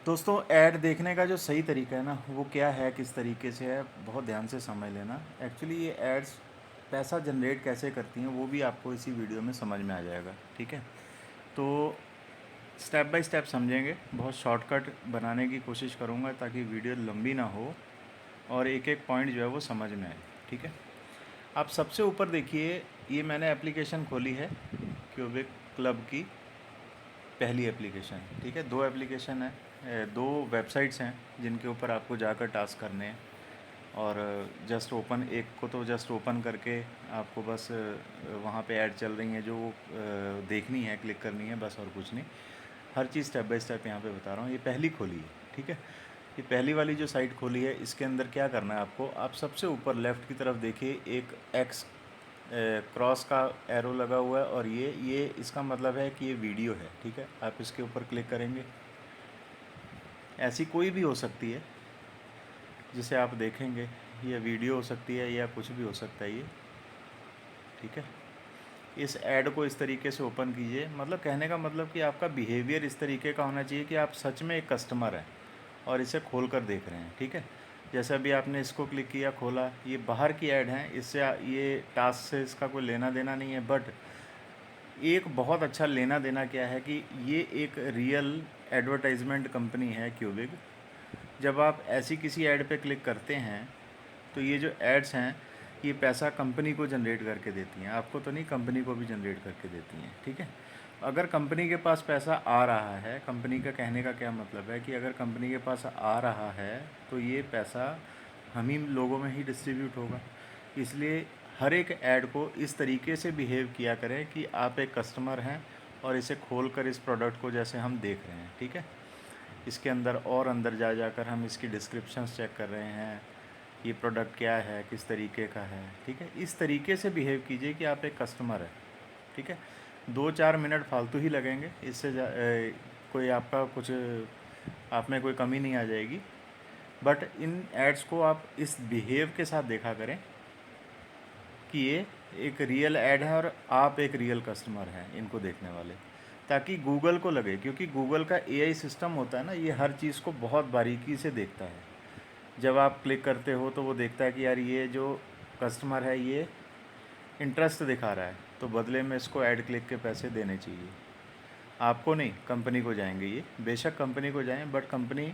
दोस्तों ऐड देखने का जो सही तरीका है ना वो क्या है, किस तरीके से है, बहुत ध्यान से समझ लेना। एक्चुअली ये एड्स पैसा जनरेट कैसे करती हैं वो भी आपको इसी वीडियो में समझ में आ जाएगा। ठीक है, तो स्टेप बाय स्टेप समझेंगे, बहुत शॉर्टकट बनाने की कोशिश करूँगा ताकि वीडियो लंबी ना हो और एक एक पॉइंट जो है वो समझ में आए। ठीक है, आप सबसे ऊपर देखिए, ये मैंने एप्लीकेशन खोली है क्यूबिक क्लब की, पहली एप्लीकेशन। ठीक है, दो एप्लीकेशन है, दो वेबसाइट्स हैं जिनके ऊपर आपको जाकर टास्क करने हैं। और जस्ट ओपन, एक को तो जस्ट ओपन करके आपको बस वहाँ पे ऐड चल रही हैं जो देखनी है, क्लिक करनी है, बस और कुछ नहीं। हर चीज़ स्टेप बाय स्टेप यहाँ पे बता रहा हूँ। ये पहली खोली है। ठीक है, ये पहली वाली जो साइट खोली है, इसके अंदर क्या करना है आपको, आप सबसे ऊपर लेफ़्ट की तरफ देखिए, एक एक्स क्रॉस का एरो लगा हुआ है और ये इसका मतलब है कि ये वीडियो है। ठीक है, आप इसके ऊपर क्लिक करेंगे, ऐसी कोई भी हो सकती है जिसे आप देखेंगे, ये वीडियो हो सकती है या कुछ भी हो सकता है ये। ठीक है, इस ऐड को इस तरीके से ओपन कीजिए, मतलब कहने का मतलब कि आपका बिहेवियर इस तरीके का होना चाहिए कि आप सच में एक कस्टमर हैं और इसे खोल कर देख रहे हैं। ठीक है, जैसे अभी आपने इसको क्लिक किया, खोला, ये बाहर की ऐड है, इससे ये टास्क से इसका कोई लेना देना नहीं है। बट एक बहुत अच्छा लेना देना क्या है कि ये एक रियल एडवर्टाइजमेंट कंपनी है क्यूबिक। जब आप ऐसी किसी ऐड पे क्लिक करते हैं तो ये जो एड्स हैं ये पैसा कंपनी को जनरेट करके देती हैं, आपको तो नहीं, कंपनी को भी जनरेट करके देती हैं। ठीक है, अगर कंपनी के पास पैसा आ रहा है, कंपनी का कहने का क्या मतलब है कि अगर कंपनी के पास आ रहा है तो ये पैसा हम ही लोगों में ही डिस्ट्रीब्यूट होगा। इसलिए हर एक ऐड को इस तरीके से बिहेव किया करें कि आप एक कस्टमर हैं और इसे खोल कर इस प्रोडक्ट को जैसे हम देख रहे हैं। ठीक है, इसके अंदर और अंदर जा जाकर हम इसकी डिस्क्रिप्शंस चेक कर रहे हैं, ये प्रोडक्ट क्या है, किस तरीके का है। ठीक है, इस तरीके से बिहेव कीजिए कि आप एक कस्टमर है। ठीक है, 2-4 मिनट फालतू ही लगेंगे, इससे कोई आपका कुछ आप में कोई कमी नहीं आ जाएगी। बट इन एड्स को आप इस बिहेव के साथ देखा करें कि ये एक रियल ऐड है और आप एक रियल कस्टमर हैं इनको देखने वाले, ताकि गूगल को लगे, क्योंकि गूगल का एआई सिस्टम होता है ना, ये हर चीज़ को बहुत बारीकी से देखता है। जब आप क्लिक करते हो तो वो देखता है कि यार ये जो कस्टमर है ये इंटरेस्ट दिखा रहा है, तो बदले में इसको ऐड क्लिक के पैसे देने चाहिए। आपको नहीं, कंपनी को जाएंगे ये, बेशक कंपनी को जाएं, बट कंपनी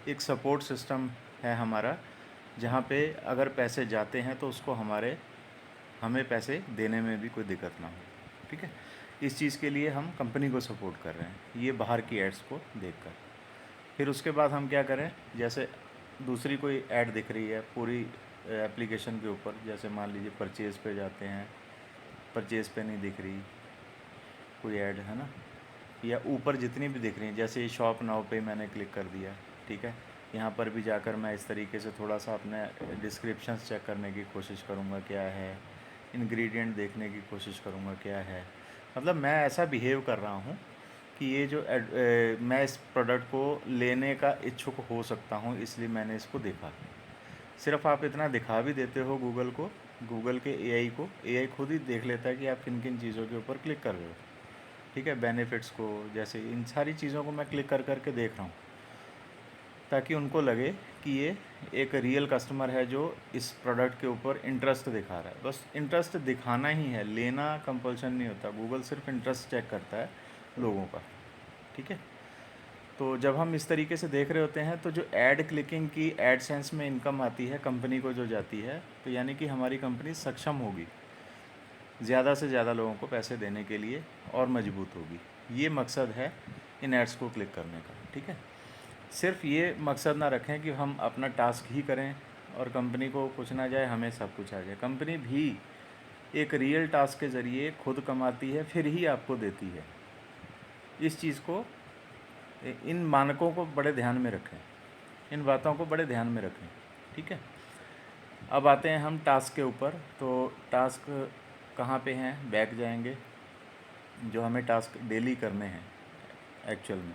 एक सपोर्ट सिस्टम है हमारा, जहाँ पे अगर पैसे जाते हैं तो उसको हमें पैसे देने में भी कोई दिक्कत ना हो। ठीक है, इस चीज़ के लिए हम कंपनी को सपोर्ट कर रहे हैं ये बाहर की एड्स को देखकर। फिर उसके बाद हम क्या करें, जैसे दूसरी कोई ऐड दिख रही है पूरी एप्लीकेशन के ऊपर, जैसे मान लीजिए परचेज़ पे जाते हैं, परचेज़ पे नहीं दिख रही कोई ऐड, है ना, या ऊपर जितनी भी दिख रही हैं, जैसे शॉप नाउ पे मैंने क्लिक कर दिया। ठीक है, यहाँ पर भी जाकर मैं इस तरीके से थोड़ा सा अपने डिस्क्रिप्शंस चेक करने की कोशिश करूँगा क्या है, इंग्रेडिएंट देखने की कोशिश करूँगा क्या है। मतलब मैं ऐसा बिहेव कर रहा हूँ कि ये जो मैं इस प्रोडक्ट को लेने का इच्छुक हो सकता हूँ, इसलिए मैंने इसको देखा। सिर्फ आप इतना दिखा भी देते हो गूगल को, गूगल के एआई को, एआई खुद ही देख लेता है कि आप किन किन चीज़ों के ऊपर क्लिक कर रहे हो। ठीक है, बेनिफिट्स को, जैसे इन सारी चीज़ों को मैं क्लिक कर करके देख रहा हूँ, ताकि उनको लगे कि ये एक रियल कस्टमर है जो इस प्रोडक्ट के ऊपर इंटरेस्ट दिखा रहा है। बस इंटरेस्ट दिखाना ही है, लेना कंपल्सन नहीं होता, गूगल सिर्फ इंटरेस्ट चेक करता है लोगों का। ठीक है, तो जब हम इस तरीके से देख रहे होते हैं तो जो ऐड क्लिकिंग की एडसेंस में इनकम आती है कंपनी को जो जाती है, तो यानी कि हमारी कंपनी सक्षम होगी ज़्यादा से ज़्यादा लोगों को पैसे देने के लिए और मजबूत होगी। ये मकसद है इन एड्स को क्लिक करने का। ठीक है, सिर्फ ये मकसद ना रखें कि हम अपना टास्क ही करें और कंपनी को कुछ ना जाए, हमें सब कुछ आ जाए। कंपनी भी एक रियल टास्क के ज़रिए खुद कमाती है, फिर ही आपको देती है। इस चीज़ को, इन मानकों को बड़े ध्यान में रखें, इन बातों को बड़े ध्यान में रखें। ठीक है, अब आते हैं हम टास्क के ऊपर। तो टास्क कहाँ पे हैं, बैक जाएंगे, जो हमें टास्क डेली करने हैं एक्चुअल में,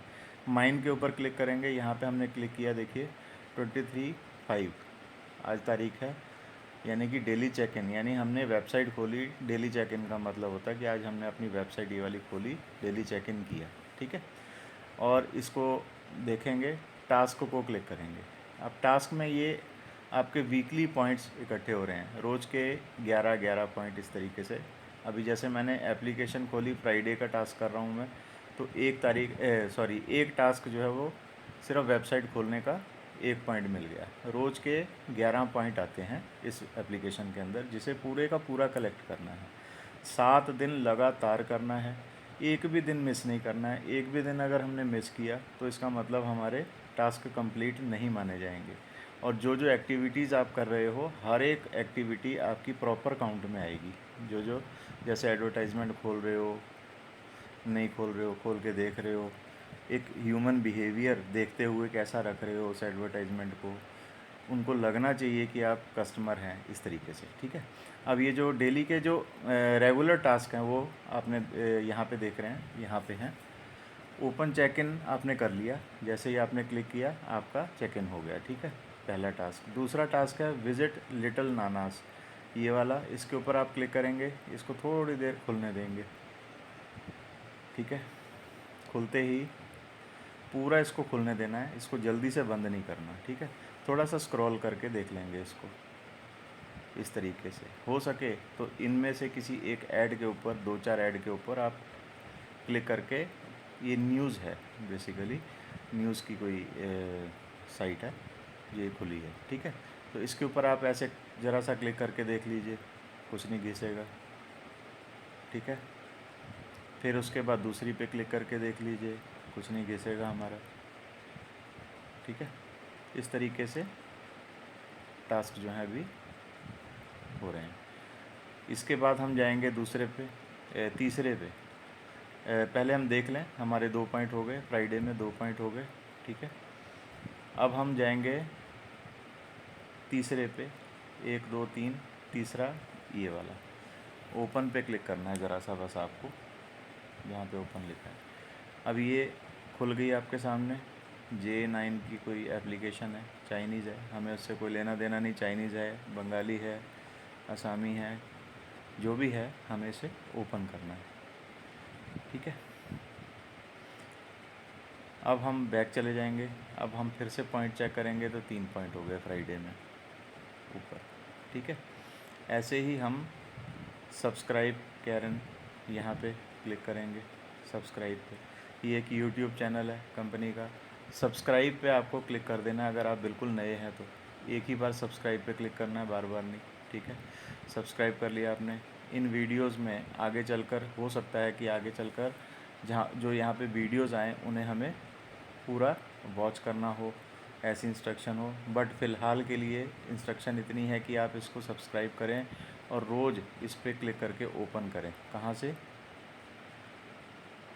माइन के ऊपर क्लिक करेंगे। यहाँ पे हमने क्लिक किया, देखिए 23/5 आज तारीख है, यानी कि डेली चेक इन, यानी हमने वेबसाइट खोली। डेली चेक इन का मतलब होता है कि आज हमने अपनी वेबसाइट ये वाली खोली, डेली चेक इन किया। ठीक है, और इसको देखेंगे टास्क को क्लिक करेंगे। अब टास्क में ये आपके वीकली पॉइंट्स इकट्ठे हो रहे हैं, रोज़ के 11-11 पॉइंट इस तरीके से। अभी जैसे मैंने एप्लीकेशन खोली, फ्राइडे का टास्क कर रहा हूँ मैं, तो एक टास्क जो है वो सिर्फ वेबसाइट खोलने का 1 पॉइंट मिल गया। रोज़ के 11 पॉइंट आते हैं इस एप्लीकेशन के अंदर, जिसे पूरे का पूरा कलेक्ट करना है। 7 दिन लगातार करना है, एक भी दिन मिस नहीं करना है। एक भी दिन अगर हमने मिस किया तो इसका मतलब हमारे टास्क कंप्लीट नहीं माने जाएंगे। और जो जो एक्टिविटीज़ आप कर रहे हो, हर एक एक्टिविटी आपकी प्रॉपर काउंट में आएगी। जो जैसे एडवर्टाइजमेंट खोल रहे हो, नहीं खोल रहे हो, खोल के देख रहे हो, एक ह्यूमन बिहेवियर देखते हुए कैसा रख रहे हो उस एडवर्टाइजमेंट को, उनको लगना चाहिए कि आप कस्टमर हैं, इस तरीके से। ठीक है। अब ये जो डेली के जो रेगुलर टास्क हैं वो आपने यहाँ पे देख रहे हैं, यहाँ पे हैं। ओपन चेक इन आपने कर लिया, जैसे ही आपने क्लिक किया आपका चेक इन हो गया। ठीक है, पहला टास्क। दूसरा टास्क है विज़िट लिटिल नानास, ये वाला। इसके ऊपर आप क्लिक करेंगे, इसको थोड़ी देर खुलने देंगे। ठीक है, खुलते ही पूरा इसको खुलने देना है, इसको जल्दी से बंद नहीं करना। ठीक है, थोड़ा सा स्क्रॉल करके देख लेंगे इसको इस तरीके से। हो सके तो इनमें से किसी एक ऐड के ऊपर, 2-4 ऐड के ऊपर आप क्लिक करके, ये न्यूज़ है बेसिकली, न्यूज़ की कोई साइट है, ये खुली है। ठीक है, तो इसके ऊपर आप ऐसे ज़रा सा क्लिक करके देख लीजिए, कुछ नहीं घिसेगा। ठीक है, फिर उसके बाद दूसरी पे क्लिक करके देख लीजिए, कुछ नहीं घिसेगा हमारा। ठीक है, इस तरीके से टास्क जो है अभी हो रहे हैं। इसके बाद हम जाएंगे दूसरे पे, तीसरे पे। पहले हम देख लें, हमारे 2 पॉइंट हो गए, फ्राइडे में 2 पॉइंट हो गए। ठीक है, अब हम जाएंगे तीसरे पे, 1 2 3, तीसरा ये वाला। ओपन पे क्लिक करना है ज़रा सा बस आपको, जहाँ पे ओपन लिखा है। अब ये खुल गई आपके सामने। J9 की कोई एप्लीकेशन है, चाइनीज़ है, हमें उससे कोई लेना देना नहीं। चाइनीज़ है, बंगाली है, असामी है, जो भी है, हमें इसे ओपन करना है। ठीक है, अब हम बैक चले जाएंगे। अब हम फिर से पॉइंट चेक करेंगे तो 3 पॉइंट हो गए फ्राइडे में ऊपर। ठीक है, ऐसे ही हम सब्सक्राइब कैरन, यहाँ पे क्लिक करेंगे, सब्सक्राइब पे। ये एक यूट्यूब चैनल है कंपनी का। सब्सक्राइब पे आपको क्लिक कर देना है अगर आप बिल्कुल नए हैं तो। एक ही बार सब्सक्राइब पे क्लिक करना है, बार बार नहीं। ठीक है, सब्सक्राइब कर लिया आपने। इन वीडियोस में आगे चलकर हो सकता है कि आगे चलकर जहाँ जो यहाँ पे वीडियोस आएँ उन्हें हमें पूरा वॉच करना हो, ऐसी इंस्ट्रक्शन हो। बट फ़िलहाल के लिए इंस्ट्रक्शन इतनी है कि आप इसको सब्सक्राइब करें और रोज़ इस पर क्लिक करके ओपन करें। कहाँ से?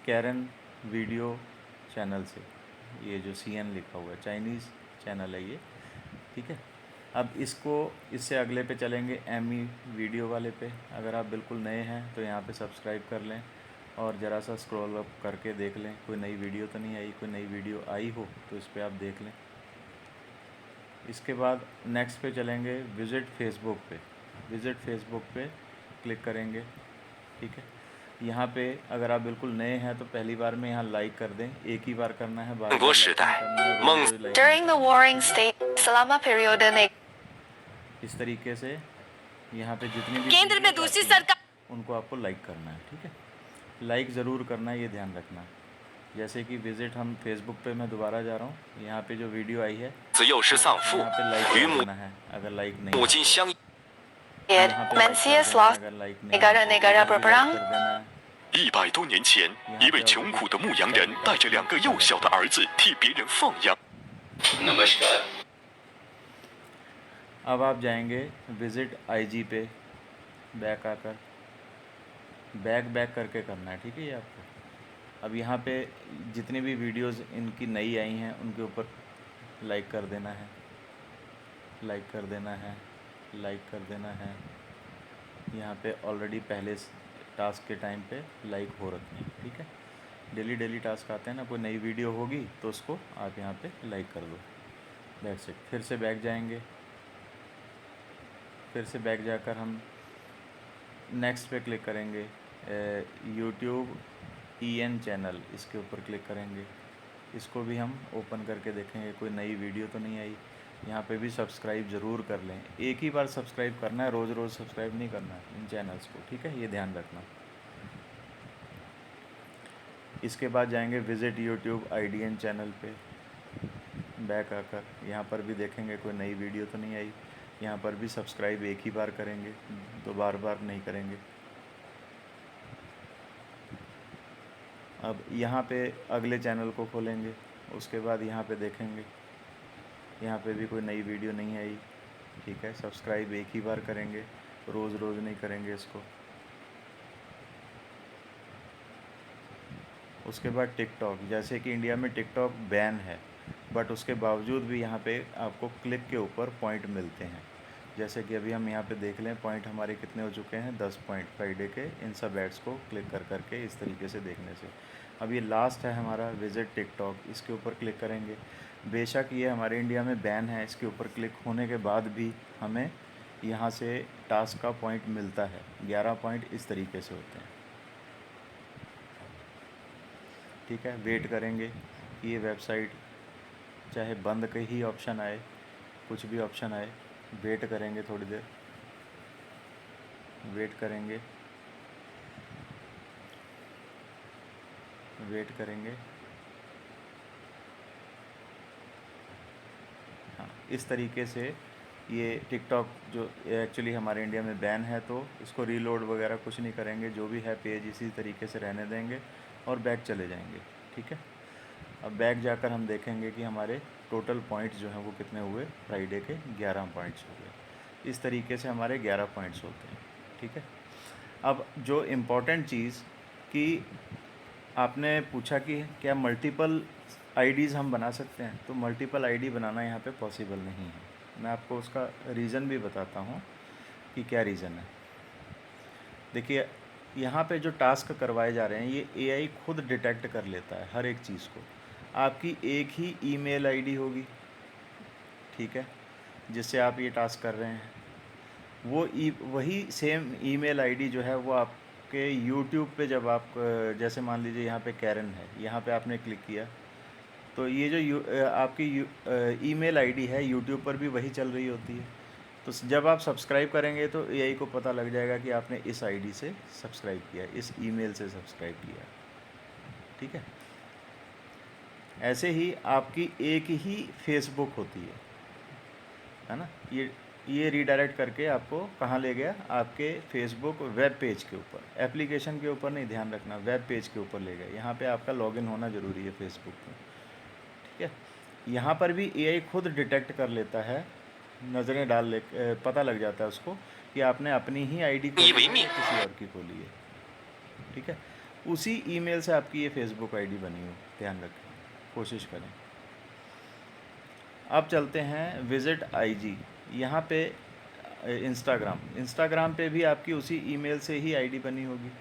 कैरन वीडियो चैनल से। ये जो CN लिखा हुआ है, चाइनीज़ चैनल है ये। ठीक है, अब इसको, इससे अगले पे चलेंगे, ME वीडियो वाले पे। अगर आप बिल्कुल नए हैं तो यहाँ पे सब्सक्राइब कर लें और ज़रा सा स्क्रॉल अप करके देख लें कोई नई वीडियो तो नहीं आई। कोई नई वीडियो आई हो तो इस पर आप देख लें। इसके बाद नेक्स्ट पे चलेंगे, विज़िट फेसबुक पे। विज़िट फेसबुक पे क्लिक करेंगे। ठीक है, यहाँ पे अगर आप बिल्कुल नए हैं तो पहली बार में यहाँ लाइक कर दें, एक ही बार करना है, बार बार लाइक नहीं करना है, रोज़ लाइक नहीं During the करना है। warring state, selama periode इस तरीके से यहाँ पे जितनी भी केंद्र में वीडियोस दूसरी आती हैं सरकार उनको आपको लाइक करना है। ठीक है, लाइक ज़रूर करना है, ये ध्यान रखना। जैसे कि विज़िट, हम फेसबुक पे मैं दोबारा जा रहा हूँ, यहाँ पे जो वीडियो आई है यहाँ पे लाइक कर देना है अगर लाइक नहीं है तो। यहाँ पे लाइक कर देना है अगर लाइक नहीं है तो। इधर भी लाइक कर देना है। 100多年前，一位穷苦的牧羊人带着2个幼小的儿子替别人放羊。नमस्कार। अब आप जाएंगे विज़िट IG पे, बैक आकर बैक करके करना है। ठीक है, ये आपको अब यहाँ पे जितनी भी वीडियोस इनकी नई आई हैं उनके ऊपर लाइक कर देना है, लाइक कर देना है, लाइक कर देना है। यहाँ पे ऑलरेडी पहले टास्क के टाइम पे लाइक हो रखे हैं। ठीक है, डेली टास्क आते हैं ना, कोई नई वीडियो होगी तो उसको आप यहाँ पे लाइक कर दो। That's it. फिर से बैक जाएंगे, फिर से बैक जाकर हम नेक्स्ट पे क्लिक करेंगे, यूट्यूब EN चैनल, इसके ऊपर क्लिक करेंगे। इसको भी हम ओपन करके देखेंगे, कोई नई वीडियो तो नहीं आई। यहाँ पे भी सब्सक्राइब ज़रूर कर लें, एक ही बार सब्सक्राइब करना है, रोज़ रोज़ सब्सक्राइब नहीं करना है इन चैनल्स को, ठीक है, ये ध्यान रखना। इसके बाद जाएंगे विज़िट यूट्यूब IDN चैनल पे, बैक आकर यहाँ पर भी देखेंगे कोई नई वीडियो तो नहीं आई। यहाँ पर भी सब्सक्राइब एक ही बार करेंगे, तो बार बार नहीं करेंगे। अब यहाँ पे अगले चैनल को खोलेंगे, उसके बाद यहाँ पे देखेंगे, यहाँ पे भी कोई नई वीडियो नहीं आई, ठीक है। सब्सक्राइब एक ही बार करेंगे, रोज़ रोज़ नहीं करेंगे इसको। उसके बाद टिकटॉक, जैसे कि इंडिया में टिकटॉक बैन है, बट उसके बावजूद भी यहाँ पे आपको क्लिक के ऊपर पॉइंट मिलते हैं। जैसे कि अभी हम यहाँ पे देख लें, पॉइंट हमारे कितने हो चुके हैं, 10 पॉइंट फ्राइडे के इन सब एड्स को क्लिक कर करके इस तरीके से देखने से। अब ये लास्ट है हमारा विज़िट टिकटॉक, इसके ऊपर क्लिक करेंगे। बेशक ये हमारे इंडिया में बैन है, इसके ऊपर क्लिक होने के बाद भी हमें यहाँ से टास्क का पॉइंट मिलता है। 11 पॉइंट इस तरीके से होते हैं, ठीक है। वेट करेंगे कि ये वेबसाइट चाहे बंद का ही ऑप्शन आए, कुछ भी ऑप्शन आए, वेट करेंगे थोड़ी देर, वेट करेंगे, वेट करेंगे। हाँ, इस तरीके से ये टिकटॉक जो एक्चुअली हमारे इंडिया में बैन है, तो इसको रीलोड वगैरह कुछ नहीं करेंगे, जो भी है पेज इसी तरीके से रहने देंगे और बैक चले जाएंगे, ठीक है। अब बैक जाकर हम देखेंगे कि हमारे टोटल पॉइंट्स जो हैं वो कितने हुए, फ्राइडे के 11 पॉइंट्स हो गए। इस तरीके से हमारे 11 पॉइंट्स होते हैं, ठीक है। अब जो इम्पोर्टेंट चीज़ कि आपने पूछा कि क्या मल्टीपल आईडीज़ हम बना सकते हैं, तो मल्टीपल आईडी बनाना यहाँ पे पॉसिबल नहीं है। मैं आपको उसका रीज़न भी बताता हूँ कि क्या रीज़न है। देखिए, यहाँ पे जो टास्क करवाए जा रहे हैं, ये एआई खुद डिटेक्ट कर लेता है हर एक चीज़ को। आपकी एक ही ईमेल आईडी होगी, ठीक है, जिससे आप ये टास्क कर रहे हैं। वो वही सेम ईमेल आईडी जो है वो आपके यूट्यूब पे, जब आप जैसे मान लीजिए यहाँ पे कैरन है, यहाँ पे आपने क्लिक किया, तो ये जो आपकी ईमेल आईडी है यूट्यूब पर भी वही चल रही होती है। तो जब आप सब्सक्राइब करेंगे तो एआई को पता लग जाएगा कि आपने इस आईडी से सब्सक्राइब किया, इस ईमेल से सब्सक्राइब किया, ठीक है। ऐसे ही आपकी एक ही फेसबुक होती है ना। ये रीडायरेक्ट करके आपको कहाँ ले गया, आपके फेसबुक वेब पेज के ऊपर, एप्लीकेशन के ऊपर नहीं, ध्यान रखना, वेब पेज के ऊपर ले गया। यहाँ पे आपका लॉगिन होना ज़रूरी है फेसबुक पे, ठीक है। यहाँ पर भी एआई खुद डिटेक्ट कर लेता है, नज़रें डाल ले, पता लग जाता है उसको कि आपने अपनी ही आईडी खोली है या किसी और की खोली है, ठीक है। उसी ईमेल से आपकी ये फेसबुक आईडी बनी हो, ध्यान रखें, कोशिश करें। अब चलते हैं विज़िट आईजी, यहाँ पे इंस्टाग्राम पे भी आपकी उसी ईमेल से ही आईडी बनी होगी,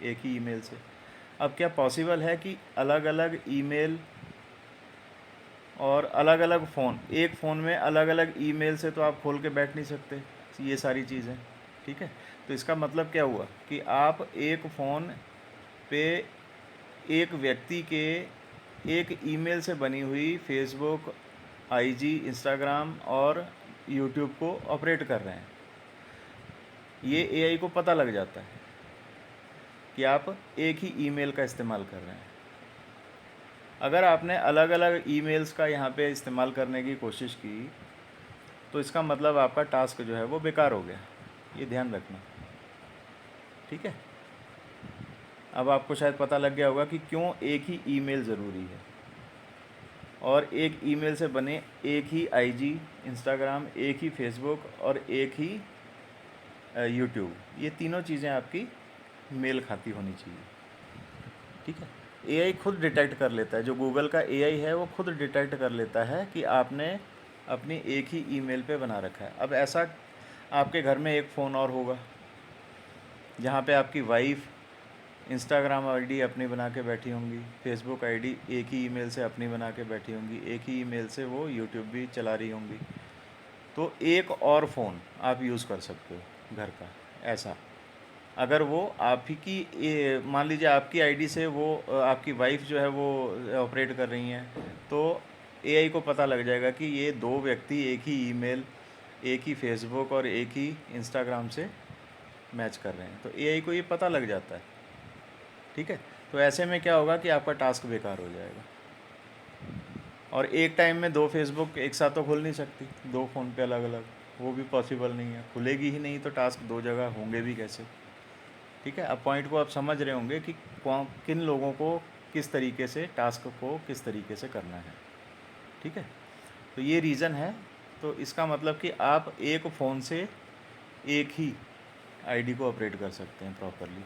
एक ही ईमेल से। अब क्या पॉसिबल है कि अलग अलग ईमेल और अलग अलग फ़ोन, एक फ़ोन में अलग अलग ईमेल से तो आप खोल के बैठ नहीं सकते ये सारी चीज़ें, ठीक है। तो इसका मतलब क्या हुआ कि आप एक फ़ोन पे एक व्यक्ति के एक ईमेल से बनी हुई फेसबुक, आईजी, इंस्टाग्राम और यूट्यूब को ऑपरेट कर रहे हैं। ये एआई को पता लग जाता है कि आप एक ही ईमेल का इस्तेमाल कर रहे हैं। अगर आपने अलग अलग ईमेल्स का यहाँ पे इस्तेमाल करने की कोशिश की, तो इसका मतलब आपका टास्क जो है वो बेकार हो गया, ये ध्यान रखना, ठीक है। अब आपको शायद पता लग गया होगा कि क्यों एक ही ईमेल ज़रूरी है, और एक ईमेल से बने एक ही आईजी, इंस्टाग्राम, एक ही फेसबुक और एक ही यूट्यूब, ये तीनों चीज़ें आपकी मेल खाती होनी चाहिए, ठीक है। एआई खुद डिटेक्ट कर लेता है, जो गूगल का एआई है वो खुद डिटेक्ट कर लेता है कि आपने अपनी एक ही ईमेल पे बना रखा है। अब ऐसा आपके घर में एक फ़ोन और होगा जहाँ पे आपकी वाइफ इंस्टाग्राम आईडी अपनी बना के बैठी होंगी, फेसबुक आईडी एक ही ईमेल से अपनी बना के बैठी होंगी, एक ही ईमेल से वो यूट्यूब भी चला रही होंगी। तो एक और फ़ोन आप यूज़ कर सकते हो घर का, ऐसा, अगर वो आप ही की मान लीजिए आपकी आईडी से वो आपकी वाइफ जो है वो ऑपरेट कर रही हैं, तो एआई को पता लग जाएगा कि ये दो व्यक्ति एक ही ईमेल, एक ही फेसबुक और एक ही इंस्टाग्राम से मैच कर रहे हैं, तो एआई को ये पता लग जाता है। ठीक है, तो ऐसे में क्या होगा कि आपका टास्क बेकार हो जाएगा। और एक टाइम में दो फेसबुक एक साथ तो खुल नहीं सकती, दो फ़ोन पे अलग अलग, वो भी पॉसिबल नहीं है, खुलेगी ही नहीं, तो टास्क दो जगह होंगे भी कैसे। ठीक है, अब पॉइंट को आप समझ रहे होंगे कि कौन किन लोगों को किस तरीके से टास्क को किस तरीके से करना है। ठीक है, तो ये रीज़न है। तो इसका मतलब कि आप एक फ़ोन से एक ही आईडी को ऑपरेट कर सकते हैं प्रॉपरली।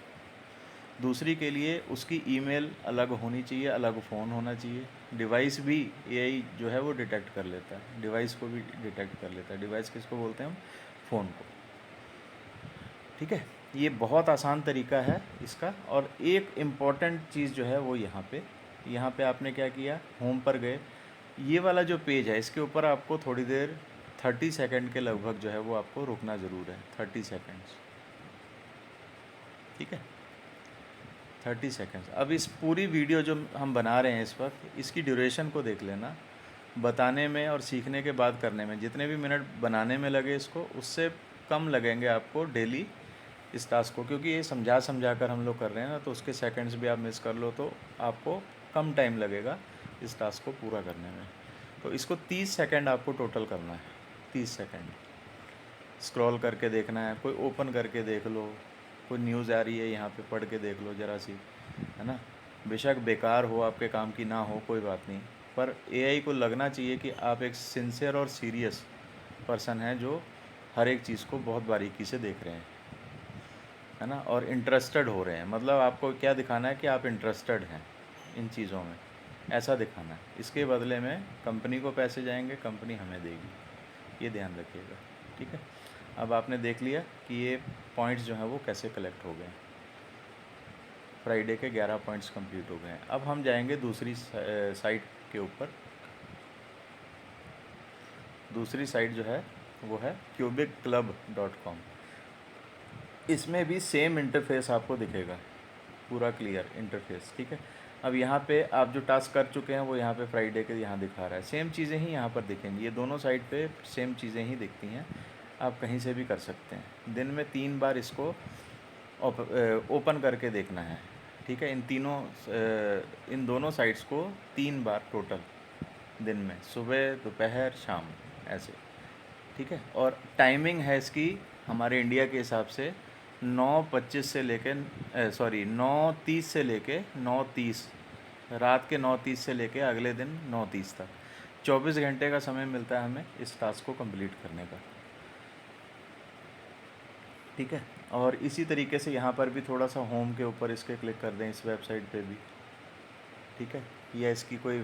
दूसरी के लिए उसकी ईमेल अलग होनी चाहिए, अलग फ़ोन होना चाहिए। डिवाइस भी एआई जो है वो डिटेक्ट कर लेता है, डिवाइस को भी डिटेक्ट कर लेता है। डिवाइस किसको बोलते हैं हम? फ़ोन को। ठीक है, ये बहुत आसान तरीका है इसका। और एक इम्पॉर्टेंट चीज़ जो है वो यहाँ पे आपने क्या किया, होम पर गए, ये वाला जो पेज है इसके ऊपर आपको थोड़ी देर 30 सेकंड के लगभग जो है वो आपको रुकना ज़रूर है, 30 सेकंड्स। ठीक है, 30 सेकंड्स। अब इस पूरी वीडियो जो हम बना रहे हैं इस वक्त, इसकी ड्यूरेशन को देख लेना। बताने में और सीखने के बाद करने में जितने भी मिनट बनाने में लगे इसको, उससे कम लगेंगे आपको डेली इस टास्क को, क्योंकि ये समझा कर हम लोग कर रहे हैं ना, तो उसके सेकंड्स भी आप मिस कर लो तो आपको कम टाइम लगेगा इस टास्क को पूरा करने में। तो इसको 30 सेकंड आपको टोटल करना है, 30 सेकंड स्क्रॉल करके देखना है, कोई ओपन करके देख लो, कोई न्यूज़ आ रही है यहाँ पे पढ़ के देख लो ज़रा सी, है ना। बेशक बेकार हो, आपके काम की ना हो, कोई बात नहीं, पर एआई को लगना चाहिए कि आप एक सिंसियर और सीरियस पर्सन हैं जो हर एक चीज़ को बहुत बारीकी से देख रहे हैं, है ना, और इंटरेस्टेड हो रहे हैं। मतलब आपको क्या दिखाना है कि आप इंटरेस्टेड हैं इन चीज़ों में, ऐसा दिखाना है। इसके बदले में कंपनी को पैसे जाएंगे, कंपनी हमें देगी, ये ध्यान रखिएगा। ठीक है, अब आपने देख लिया कि ये पॉइंट्स जो हैं वो कैसे कलेक्ट हो गए। फ्राइडे के 11 पॉइंट्स कंप्लीट हो गए हैं। अब हम जाएंगे दूसरी साइट के ऊपर। दूसरी साइट जो है वो है cubicclub.com। इसमें भी सेम इंटरफेस आपको दिखेगा, पूरा क्लियर इंटरफेस। ठीक है, अब यहाँ पे आप जो टास्क कर चुके हैं वो यहाँ पे फ्राइडे के यहाँ दिखा रहा है, सेम चीज़ें ही यहाँ पर दिखेंगी। ये दोनों साइट पे सेम चीज़ें ही दिखती हैं, आप कहीं से भी कर सकते हैं। दिन में 3 बार इसको ओपन करके देखना है। ठीक है, इन दोनों साइट्स को 3 बार टोटल दिन में, सुबह, दोपहर, शाम, ऐसे। ठीक है, और टाइमिंग है इसकी हमारे इंडिया के हिसाब से 9:25 से लेके 9:30 से लेके 9:30, रात के 9:30 से लेके अगले दिन 9:30 तक 24 घंटे का समय मिलता है हमें इस टास्क को कंप्लीट करने का। ठीक है, और इसी तरीके से यहाँ पर भी थोड़ा सा होम के ऊपर इसके क्लिक कर दें, इस वेबसाइट पे भी। ठीक है, या इसकी कोई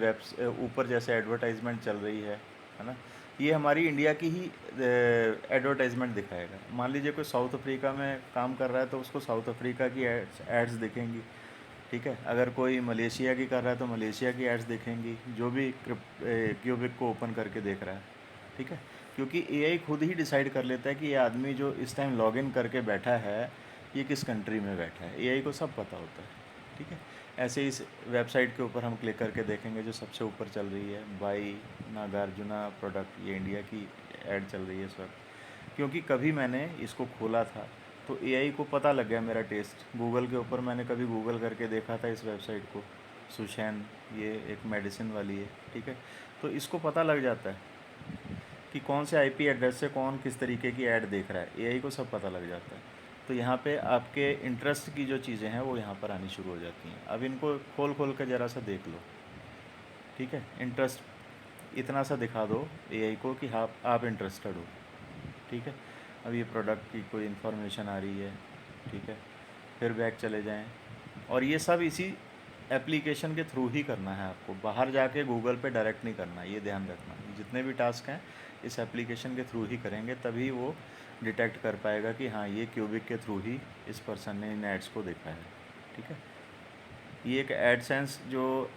ऊपर जैसे एडवर्टाइजमेंट चल रही है ना, ये हमारी इंडिया की ही एडवर्टाइजमेंट दिखाएगा। मान लीजिए कोई साउथ अफ्रीका में काम कर रहा है तो उसको साउथ अफ्रीका की एड्स दिखेंगी। ठीक है, अगर कोई मलेशिया की कर रहा है तो मलेशिया की एड्स दिखेंगी, जो भी क्यूबिक को ओपन करके देख रहा है। ठीक है, क्योंकि एआई खुद ही डिसाइड कर लेता है कि ये आदमी जो इस टाइम लॉगिन करके बैठा है ये किस कंट्री में बैठा है, एआई को सब पता होता है। ठीक है, ऐसे इस वेबसाइट के ऊपर हम क्लिक करके देखेंगे, जो सबसे ऊपर चल रही है बाई नागार्जुना प्रोडक्ट, ये इंडिया की ऐड चल रही है इस वक्त। क्योंकि कभी मैंने इसको खोला था तो एआई को पता लग गया मेरा टेस्ट। गूगल के ऊपर मैंने कभी गूगल करके देखा था इस वेबसाइट को, सुशैन, ये एक मेडिसिन वाली है। ठीक है, तो इसको पता लग जाता है कि कौन से आईपी एड्रेस से कौन किस तरीके की ऐड देख रहा है, एआई को सब पता लग जाता है। तो यहाँ पे आपके इंटरेस्ट की जो चीज़ें हैं वो यहाँ पर आनी शुरू हो जाती हैं। अब इनको खोल कर ज़रा सा देख लो। ठीक है, इंटरेस्ट इतना सा दिखा दो एआई को कि आप इंटरेस्टेड हो। ठीक है, अब ये प्रोडक्ट की कोई इन्फॉर्मेशन आ रही है। ठीक है, फिर बैक चले जाएं, और ये सब इसी एप्लीकेशन के थ्रू ही करना है आपको, बाहर जाके गूगल पे डायरेक्ट नहीं करना, ये ध्यान रखना। जितने भी टास्क हैं इस एप्लीकेशन के थ्रू ही करेंगे, तभी वो डिटेक्ट कर पाएगा कि हाँ ये क्यूबिक के थ्रू ही इस पर्सन ने इन एड्स को देखा है। ठीक है, ये एक एडसेंस जो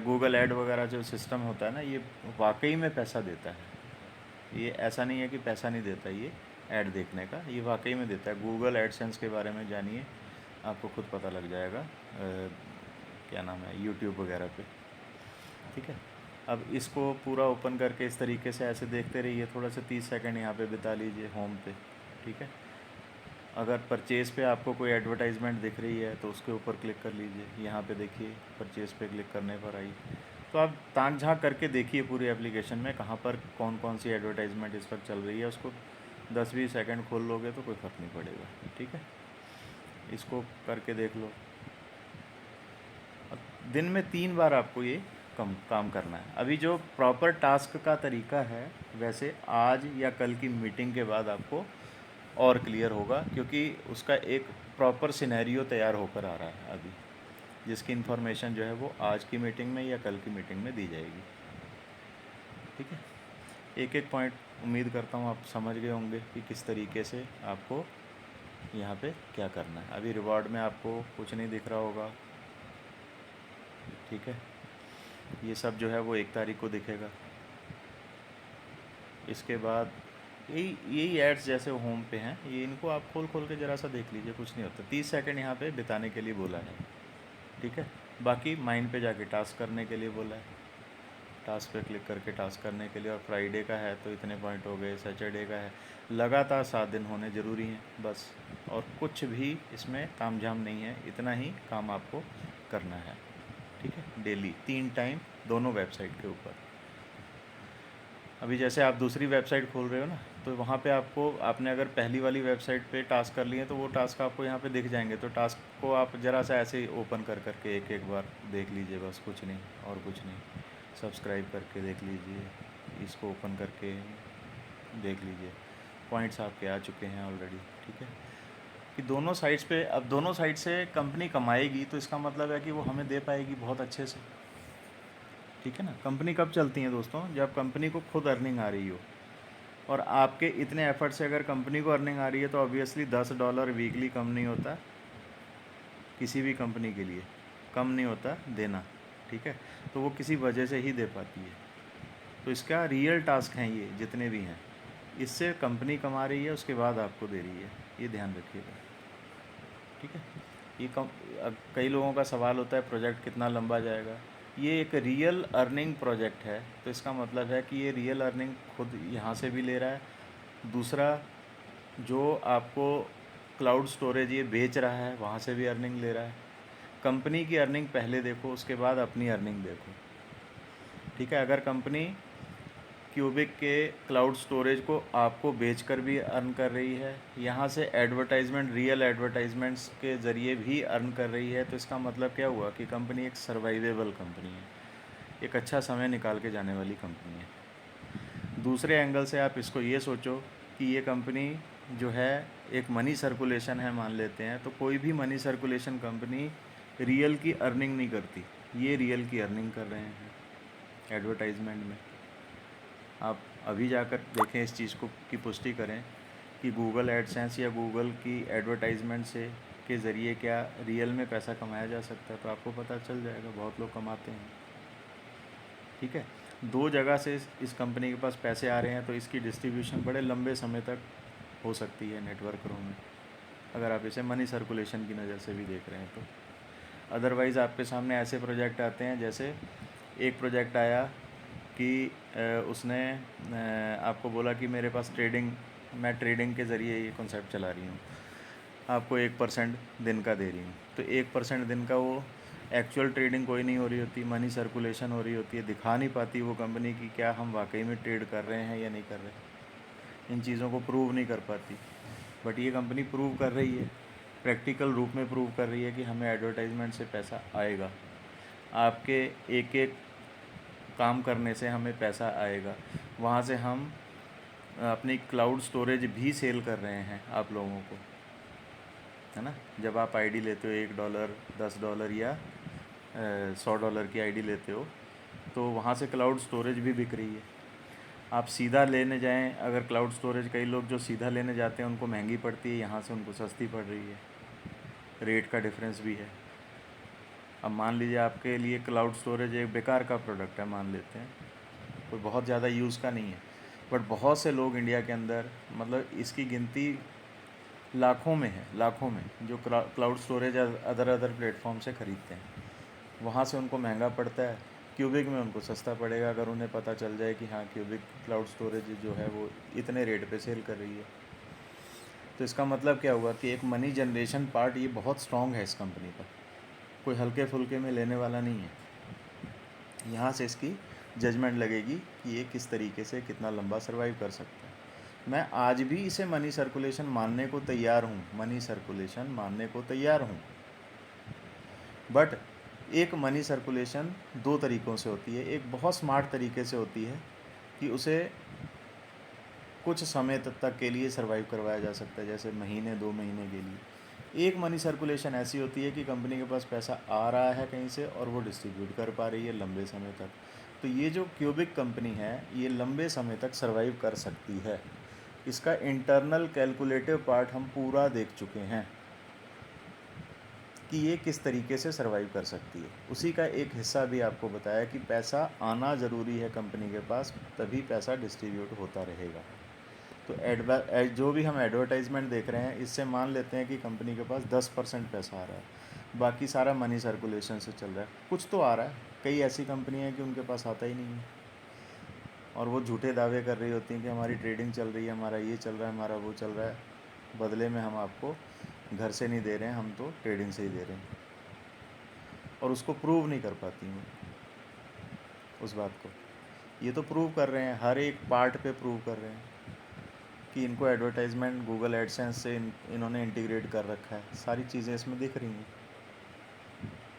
गूगल ऐड वगैरह जो सिस्टम होता है ना, ये वाकई में पैसा देता है। ये ऐसा नहीं है कि पैसा नहीं देता, ये ऐड देखने का, ये वाकई में देता है। गूगल एडसेंस के बारे में जानिए, आपको खुद पता लग जाएगा क्या नाम है, यूट्यूब वगैरह पे, ठीक है। अब इसको पूरा ओपन करके इस तरीके से ऐसे देखते रहिए, थोड़ा सा 30 सेकंड यहाँ पे बिता लीजिए होम पे, ठीक है। अगर परचेज़ पे आपको कोई एडवर्टाइजमेंट दिख रही है तो उसके ऊपर क्लिक कर लीजिए, यहाँ पे देखिए परचेज़ पे क्लिक करने पर आई। तो आप ताक झाँक करके देखिए पूरी एप्लीकेशन में कहाँ पर कौन कौन सी एडवर्टाइजमेंट इस वक्त चल रही है, उसको 10-20 सेकंड खोल लोगे तो कोई फ़र्क नहीं पड़ेगा, ठीक है। इसको करके देख लो। दिन में 3 बार आपको ये काम करना है। अभी जो प्रॉपर टास्क का तरीका है, वैसे आज या कल की मीटिंग के बाद आपको और क्लियर होगा, क्योंकि उसका एक प्रॉपर सिनेरियो तैयार होकर आ रहा है अभी, जिसकी इन्फॉर्मेशन जो है वो आज की मीटिंग में या कल की मीटिंग में दी जाएगी, ठीक है। एक एक पॉइंट उम्मीद करता हूँ आप समझ गए होंगे कि किस तरीके से आपको यहाँ पे क्या करना है। अभी रिवॉर्ड में आपको कुछ नहीं दिख रहा होगा, ठीक है। ये सब जो है वो 1 तारीख को दिखेगा। इसके बाद यही एड्स जैसे होम पे हैं, ये इनको आप खोल के ज़रा सा देख लीजिए, कुछ नहीं होता। 30 सेकंड यहाँ पे बिताने के लिए बोला है, ठीक है। बाकी माइंड पे जाके टास्क करने के लिए बोला है, टास्क पे क्लिक करके टास्क करने के लिए। और फ्राइडे का है तो इतने पॉइंट हो गए, सैटरडे का है, लगातार 7 दिन होने ज़रूरी हैं बस, और कुछ भी इसमें तामझाम नहीं है, इतना ही काम आपको करना है, ठीक है। डेली 3 टाइम दोनों वेबसाइट के ऊपर। अभी जैसे आप दूसरी वेबसाइट खोल रहे हो ना, तो वहाँ पे आपको, आपने अगर पहली वाली वेबसाइट पे टास्क कर लिए तो वो टास्क आपको यहाँ पे दिख जाएंगे, तो टास्क को आप ज़रा सा ऐसे ही ओपन करके एक बार देख लीजिए, बस कुछ नहीं और कुछ नहीं। सब्सक्राइब करके देख लीजिए, इसको ओपन करके देख लीजिए, पॉइंट्स आपके आ चुके हैं ऑलरेडी, ठीक है। कि दोनों साइड्स पे, अब दोनों साइड से कंपनी कमाएगी तो इसका मतलब है कि वो हमें दे पाएगी बहुत अच्छे से, ठीक है ना। कंपनी कब चलती है दोस्तों, जब कंपनी को खुद अर्निंग आ रही हो, और आपके इतने एफर्ट से अगर कंपनी को अर्निंग आ रही है तो ऑब्वियसली $10 वीकली कम नहीं होता, किसी भी कंपनी के लिए कम नहीं होता देना, ठीक है। तो वो किसी वजह से ही दे पाती है, तो इसका रियल टास्क हैं ये जितने भी हैं, इससे कंपनी कमा रही है, उसके बाद आपको दे रही है, ये ध्यान रखिएगा, ठीक है। ये अब कई लोगों का सवाल होता है प्रोजेक्ट कितना लंबा जाएगा, ये एक रियल अर्निंग प्रोजेक्ट है, तो इसका मतलब है कि ये रियल अर्निंग खुद यहाँ से भी ले रहा है। दूसरा, जो आपको क्लाउड स्टोरेज ये बेच रहा है वहाँ से भी अर्निंग ले रहा है। कंपनी की अर्निंग पहले देखो, उसके बाद अपनी अर्निंग देखो, ठीक है। अगर कंपनी क्यूबिक के क्लाउड स्टोरेज को आपको बेचकर भी अर्न कर रही है, यहाँ से एडवर्टाइजमेंट, रियल एडवर्टाइजमेंट्स के ज़रिए भी अर्न कर रही है, तो इसका मतलब क्या हुआ कि कंपनी एक सर्वाइवेबल कंपनी है, एक अच्छा समय निकाल के जाने वाली कंपनी है। दूसरे एंगल से आप इसको ये सोचो कि ये कंपनी जो है एक मनी सर्कुलेशन है मान लेते हैं, तो कोई भी मनी सर्कुलेशन कंपनी रियल की अर्निंग नहीं करती, ये रियल की अर्निंग कर रहे हैं एडवर्टाइजमेंट में। आप अभी जाकर देखें इस चीज़ को की पुष्टि करें कि गूगल एडसेंस या गूगल की एडवर्टाइजमेंट से के ज़रिए क्या रियल में पैसा कमाया जा सकता है, तो आपको पता चल जाएगा, बहुत लोग कमाते हैं, ठीक है। 2 जगह से इस कंपनी के पास पैसे आ रहे हैं, तो इसकी डिस्ट्रीब्यूशन बड़े लंबे समय तक हो सकती है नेटवर्करों में, अगर आप इसे मनी सर्कुलेशन की नज़र से भी देख रहे हैं तो। अदरवाइज़ आपके सामने ऐसे प्रोजेक्ट आते हैं, जैसे एक प्रोजेक्ट आया कि उसने आपको बोला कि मेरे पास मैं ट्रेडिंग के ज़रिए ये कॉन्सेप्ट चला रही हूँ, आपको 1% दिन का दे रही हूँ, तो 1% दिन का वो एक्चुअल ट्रेडिंग कोई नहीं हो रही होती, मनी सर्कुलेशन हो रही होती है, दिखा नहीं पाती वो कंपनी की क्या हम वाकई में ट्रेड कर रहे हैं या नहीं कर रहे, इन चीज़ों को प्रूव नहीं कर पाती। बट ये कंपनी प्रूव कर रही है, प्रैक्टिकल रूप में प्रूव कर रही है कि हमें एडवर्टाइजमेंट से पैसा आएगा, आपके एक एक काम करने से हमें पैसा आएगा, वहाँ से हम अपनी क्लाउड स्टोरेज भी सेल कर रहे हैं आप लोगों को, है ना। जब आप आईडी लेते हो $1, $10 या $100 की आईडी लेते हो, तो वहाँ से क्लाउड स्टोरेज भी बिक रही है। आप सीधा लेने जाएं, अगर क्लाउड स्टोरेज, कई लोग जो सीधा लेने जाते हैं उनको महंगी पड़ती है, यहाँ से उनको सस्ती पड़ रही है, रेट का डिफरेंस भी है। अब मान लीजिए आपके लिए क्लाउड स्टोरेज एक बेकार का प्रोडक्ट है, मान लेते हैं, कोई बहुत ज़्यादा यूज़ का नहीं है, बट बहुत से लोग इंडिया के अंदर, मतलब इसकी गिनती लाखों में है, लाखों में, जो क्लाउड स्टोरेज अदर प्लेटफॉर्म से ख़रीदते हैं। वहाँ से उनको महंगा पड़ता है, क्यूबिक में उनको सस्ता पड़ेगा अगर उन्हें पता चल जाए कि हाँ क्यूबिक क्लाउड स्टोरेज जो है वो इतने रेट पे सेल कर रही है। तो इसका मतलब क्या हुआ कि एक मनी जनरेशन पार्ट ये बहुत स्ट्रॉन्ग है इस कंपनी का, कोई हल्के फुल्के में लेने वाला नहीं है। यहाँ से इसकी जजमेंट लगेगी कि ये किस तरीके से कितना लंबा सर्वाइव कर सकता है। मैं आज भी इसे मनी सर्कुलेशन मानने को तैयार हूँ, मनी सर्कुलेशन मानने को तैयार हूँ। बट एक मनी सर्कुलेशन दो तरीक़ों से होती है। एक बहुत स्मार्ट तरीके से होती है कि उसे कुछ समय तक के लिए सर्वाइव करवाया जा सकता है, जैसे महीने 2 महीने के लिए। एक मनी सर्कुलेशन ऐसी होती है कि कंपनी के पास पैसा आ रहा है कहीं से और वो डिस्ट्रीब्यूट कर पा रही है लंबे समय तक। तो ये जो क्यूबिक कंपनी है ये लंबे समय तक सर्वाइव कर सकती है। इसका इंटरनल कैलकुलेटिव पार्ट हम पूरा देख चुके हैं कि ये किस तरीके से सर्वाइव कर सकती है। उसी का एक हिस्सा भी आपको बताया कि पैसा आना ज़रूरी है कंपनी के पास, तभी पैसा डिस्ट्रीब्यूट होता रहेगा। तो जो भी हम एडवर्टाइजमेंट देख रहे हैं इससे मान लेते हैं कि कंपनी के पास 10% पैसा आ रहा है, बाकी सारा मनी सर्कुलेशन से चल रहा है। कुछ तो आ रहा है, कई ऐसी कंपनी हैं कि उनके पास आता ही नहीं है और वो झूठे दावे कर रही होती हैं कि हमारी ट्रेडिंग चल रही है, हमारा ये चल रहा है, हमारा वो चल रहा है, बदले में हम आपको घर से नहीं दे रहे हैं, हम तो ट्रेडिंग से ही दे रहे हैं। और उसको प्रूव नहीं कर पाती हैं उस बात को। ये तो प्रूव कर रहे हैं, हर एक पार्ट पे प्रूव कर रहे हैं कि इनको एडवर्टाइजमेंट गूगल एडसेंस से इन्होंने इंटीग्रेट कर रखा है, सारी चीज़ें इसमें दिख रही हैं।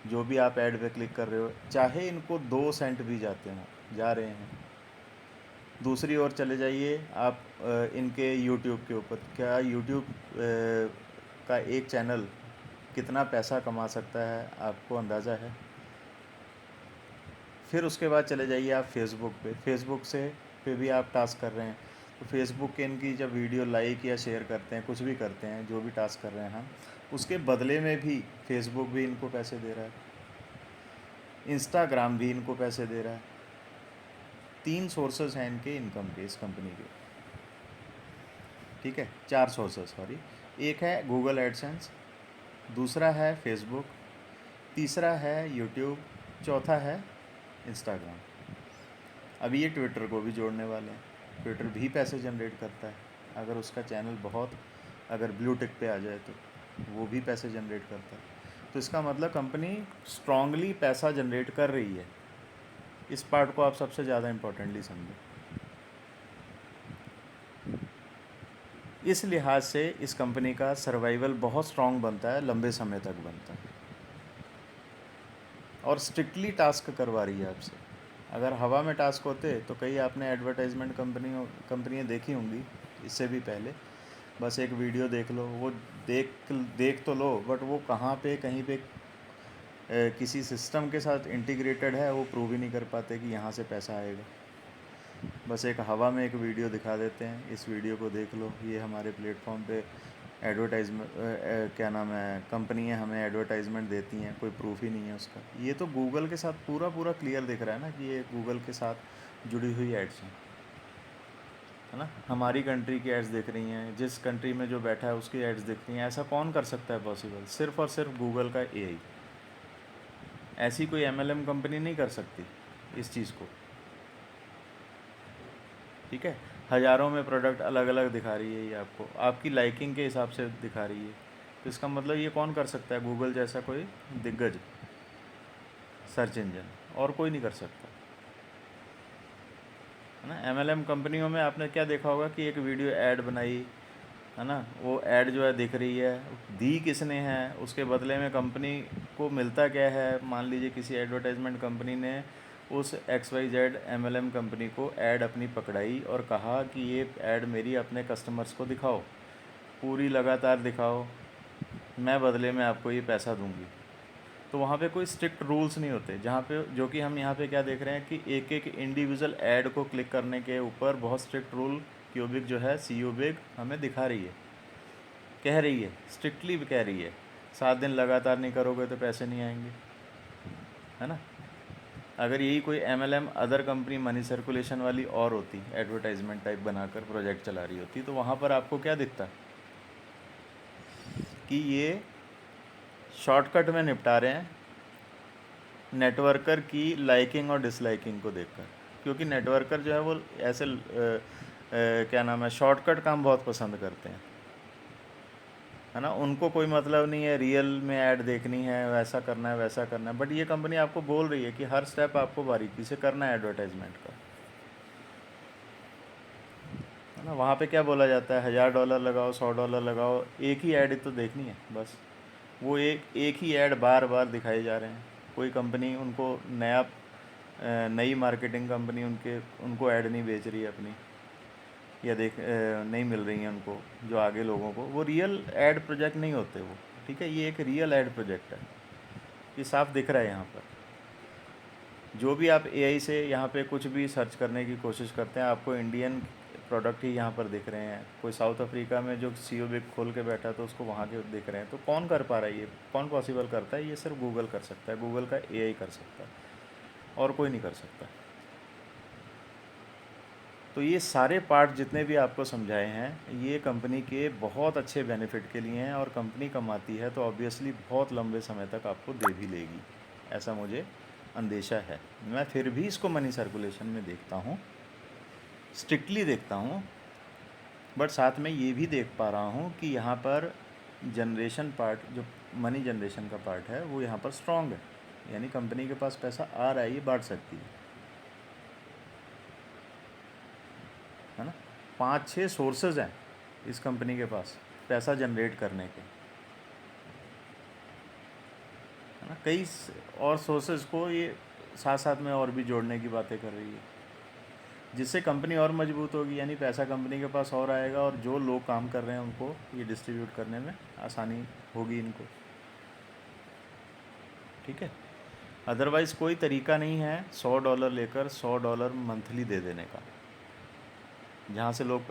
जो भी आप ऐड पे क्लिक कर रहे हो, चाहे इनको 2 सेंट भी जाते हों, जा रहे हैं। दूसरी ओर चले जाइए आप इनके यूट्यूब के ऊपर, क्या यूट्यूब का एक चैनल कितना पैसा कमा सकता है आपको अंदाज़ा है? फिर उसके बाद चले जाइए आप फेसबुक पे, फेसबुक से पे भी आप टास्क कर रहे हैं। तो फेसबुक के इनकी जब वीडियो लाइक या शेयर करते हैं, कुछ भी करते हैं, जो भी टास्क कर रहे हैं हम, उसके बदले में भी फेसबुक भी इनको पैसे दे रहा है, इंस्टाग्राम भी इनको पैसे दे रहा है। 3 सोर्सेज हैं इनके इनकम के इस कंपनी के, ठीक है, 4 सोर्सेज सॉरी। एक है गूगल एडसेंस, दूसरा है फेसबुक, तीसरा है यूट्यूब, चौथा है इंस्टाग्राम। अभी ये ट्विटर को भी जोड़ने वाले हैं। ट्विटर भी पैसे जनरेट करता है, अगर उसका चैनल बहुत अगर ब्लू टिक पे आ जाए तो वो भी पैसे जनरेट करता है। तो इसका मतलब कंपनी स्ट्रांगली पैसा जनरेट कर रही है। इस पार्ट को आप सबसे ज़्यादा इम्पोर्टेंटली समझें। इस लिहाज से इस कंपनी का सर्वाइवल बहुत स्ट्रांग बनता है, लंबे समय तक बनता है और स्ट्रिक्टली टास्क करवा रही है आपसे। अगर हवा में टास्क होते तो कई आपने एडवर्टाइजमेंट कंपनियाँ देखी होंगी इससे भी पहले, बस एक वीडियो देख लो, वो देख तो लो, बट वो कहाँ पे कहीं पे किसी सिस्टम के साथ इंटीग्रेटेड है, वो प्रूव ही नहीं कर पाते कि यहाँ से पैसा आएगा। बस एक हवा में एक वीडियो दिखा देते हैं, इस वीडियो को देख लो, ये हमारे प्लेटफॉर्म पे एडवर्टाइजमेंट क्या नाम है, कंपनियां हमें एडवर्टाइजमेंट देती हैं, कोई प्रूफ ही नहीं है उसका। ये तो गूगल के साथ पूरा क्लियर दिख रहा है ना कि ये गूगल के साथ जुड़ी हुई एड्स हैं, है ना। हमारी कंट्री की एड्स दिख रही हैं, जिस कंट्री में जो बैठा है उसकी एड्स दिख रही हैं। ऐसा कौन कर सकता है पॉसिबल? सिर्फ़ और सिर्फ गूगल का एआई। ऐसी कोई एमएलएम कंपनी नहीं कर सकती इस चीज़ को, ठीक है। हज़ारों में प्रोडक्ट अलग अलग दिखा रही है, ये आपको आपकी लाइकिंग के हिसाब से दिखा रही है। तो इसका मतलब ये कौन कर सकता है? गूगल जैसा कोई दिग्गज सर्च इंजन, और कोई नहीं कर सकता, है ना। एमएलएम कंपनियों में आपने क्या देखा होगा कि एक वीडियो ऐड बनाई, है ना, वो ऐड जो है दिख रही है, दी किसने है, उसके बदले में कंपनी को मिलता क्या है। मान लीजिए किसी एडवर्टाइजमेंट कंपनी ने उस XYZ MLM कंपनी को ऐड अपनी पकड़ाई और कहा कि ये ऐड मेरी अपने कस्टमर्स को दिखाओ, पूरी लगातार दिखाओ, मैं बदले में आपको ये पैसा दूंगी। तो वहाँ पे कोई स्ट्रिक्ट रूल्स नहीं होते, जहाँ पे जो कि हम यहाँ पे क्या देख रहे हैं कि एक एक इंडिविजुअल ऐड को क्लिक करने के ऊपर बहुत स्ट्रिक्ट रूल क्यूबिक जो है सीयूबिक हमें दिखा रही है, कह रही है, स्ट्रिक्टली कह रही है 7 दिन लगातार नहीं करोगे तो पैसे नहीं आएंगे, है ना। अगर यही कोई MLM other company money circulation वाली और होती, एडवर्टाइजमेंट टाइप बनाकर प्रोजेक्ट चला रही होती, तो वहाँ पर आपको क्या दिखता कि ये शॉर्टकट में निपटा रहे हैं नेटवर्कर की लाइकिंग और डिसलाइकिंग को देखकर, क्योंकि नेटवर्कर जो है वो ऐसे क्या नाम है, शॉर्टकट काम बहुत पसंद करते हैं, है ना। उनको कोई मतलब नहीं है रियल में ऐड देखनी है, वैसा करना है वैसा करना है, बट ये कंपनी आपको बोल रही है कि हर स्टेप आपको बारीकी से करना है एडवर्टाइजमेंट का, है ना। वहाँ पे क्या बोला जाता है, $1000 लगाओ, $100 लगाओ, एक ही ऐड तो देखनी है बस। वो एक ही ऐड बार बार दिखाए जा रहे हैं। कोई कंपनी उनको नई मार्केटिंग कंपनी उनको ऐड नहीं बेच रही है अपनी, या नहीं मिल रही हैं उनको जो आगे लोगों को, वो रियल ऐड प्रोजेक्ट नहीं होते वो, ठीक है। ये एक रियल ऐड प्रोजेक्ट है, ये साफ दिख रहा है यहाँ पर। जो भी आप AI से यहाँ पे कुछ भी सर्च करने की कोशिश करते हैं, आपको इंडियन प्रोडक्ट ही यहाँ पर दिख रहे हैं। कोई साउथ अफ्रीका में जो CEO बिग खोल के बैठा तो उसको वहाँ के दिख रहे हैं। तो कौन कर पा रहा है ये, कौन पॉसिबल करता है? ये सिर्फ गूगल कर सकता है, गूगल का AI कर सकता है, और कोई नहीं कर सकता। तो ये सारे पार्ट जितने भी आपको समझाए हैं, ये कंपनी के बहुत अच्छे बेनिफिट के लिए हैं, और कंपनी कमाती है तो ऑब्वियसली बहुत लंबे समय तक आपको दे भी लेगी, ऐसा मुझे अंदेशा है। मैं फिर भी इसको मनी सर्कुलेशन में देखता हूँ, स्ट्रिक्टली देखता हूँ, बट साथ में ये भी देख पा रहा हूँ कि यहाँ पर जनरेशन पार्ट, जो मनी जनरेशन का पार्ट है, वो यहाँ पर स्ट्रॉन्ग है। यानी कंपनी के पास पैसा आ रहा है, ये बांट सकती है ना। 5-6 सोर्सेज हैं इस कंपनी के पास पैसा जनरेट करने के, है ना। कई और सोर्सेज को ये साथ साथ में और भी जोड़ने की बातें कर रही है, जिससे कंपनी और मजबूत होगी। यानी पैसा कंपनी के पास और आएगा, और जो लोग काम कर रहे हैं उनको ये डिस्ट्रीब्यूट करने में आसानी होगी इनको, ठीक है। अदरवाइज़ कोई तरीका नहीं है $100 लेकर $100 मंथली दे देने का, जहाँ से लोग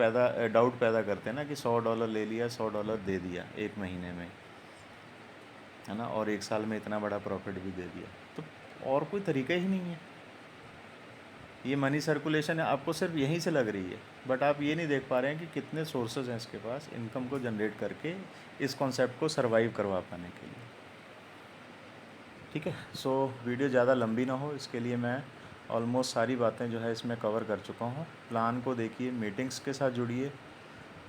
डाउट पैदा करते हैं ना कि $100 ले लिया, $100 दे दिया एक महीने में, है ना, और 1 साल में इतना बड़ा प्रॉफिट भी दे दिया। तो और कोई तरीका ही नहीं है। ये मनी सर्कुलेशन है, आपको सिर्फ यहीं से लग रही है, बट आप ये नहीं देख पा रहे हैं कि कितने सोर्सेज हैं इसके पास इनकम को जनरेट करके इस कॉन्सेप्ट को सर्वाइव करवा पाने के लिए, ठीक है। सो वीडियो ज़्यादा लंबी ना हो, इसके लिए मैं ऑलमोस्ट सारी बातें जो है इसमें कवर कर चुका हूँ। प्लान को देखिए, मीटिंग्स के साथ जुड़िए,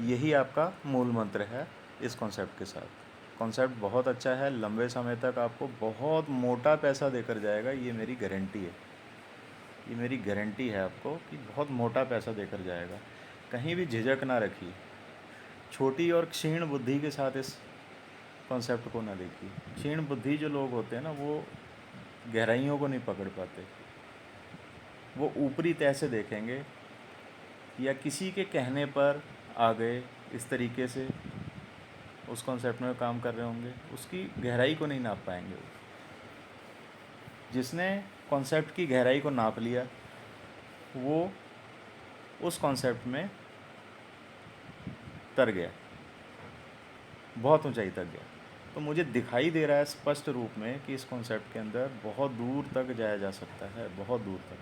यही आपका मूल मंत्र है इस कॉन्सेप्ट के साथ। कॉन्सेप्ट बहुत अच्छा है, लंबे समय तक आपको बहुत मोटा पैसा देकर जाएगा, ये मेरी गारंटी है। ये मेरी गारंटी है आपको कि बहुत मोटा पैसा देकर जाएगा। कहीं भी झिझक ना रखिए, छोटी और क्षीण बुद्धि के साथ इस कॉन्सेप्ट को ना देखिए। क्षीण बुद्धि जो लोग होते हैं ना, वो गहराइयों को नहीं पकड़ पाते, वो ऊपरी तह से देखेंगे, या किसी के कहने पर आ गए इस तरीके से उस कॉन्सेप्ट में काम कर रहे होंगे, उसकी गहराई को नहीं नाप पाएंगे। जिसने कॉन्सेप्ट की गहराई को नाप लिया, वो उस कॉन्सेप्ट में तर गया, बहुत ऊंचाई तक गया। तो मुझे दिखाई दे रहा है स्पष्ट रूप में कि इस कॉन्सेप्ट के अंदर बहुत दूर तक जाया जा सकता है, बहुत दूर तक।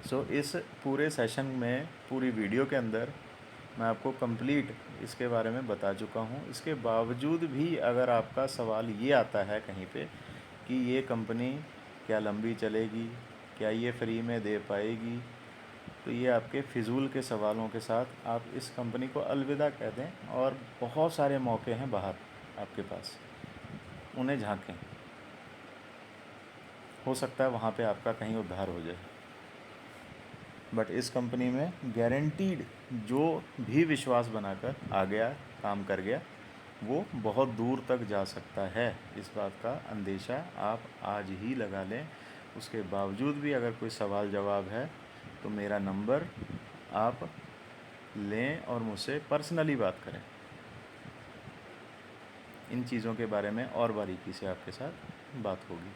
सो इस पूरे सेशन में, पूरी वीडियो के अंदर मैं आपको कंप्लीट इसके बारे में बता चुका हूँ। इसके बावजूद भी अगर आपका सवाल ये आता है कहीं पे कि ये कंपनी क्या लंबी चलेगी, क्या ये फ्री में दे पाएगी, तो ये आपके फिजूल के सवालों के साथ आप इस कंपनी को अलविदा कह दें, और बहुत सारे मौके हैं बाहर आपके पास, उन्हें झांकें। हो सकता है वहाँ पे आपका कहीं उद्धार हो जाए, बट इस कंपनी में गारंटीड जो भी विश्वास बनाकर आ गया, काम कर गया, वो बहुत दूर तक जा सकता है। इस बात का अंदेशा आप आज ही लगा लें। उसके बावजूद भी अगर कोई सवाल जवाब है तो मेरा नंबर आप लें और मुझसे पर्सनली बात करें। इन चीज़ों के बारे में और बारीकी से आपके साथ बात होगी।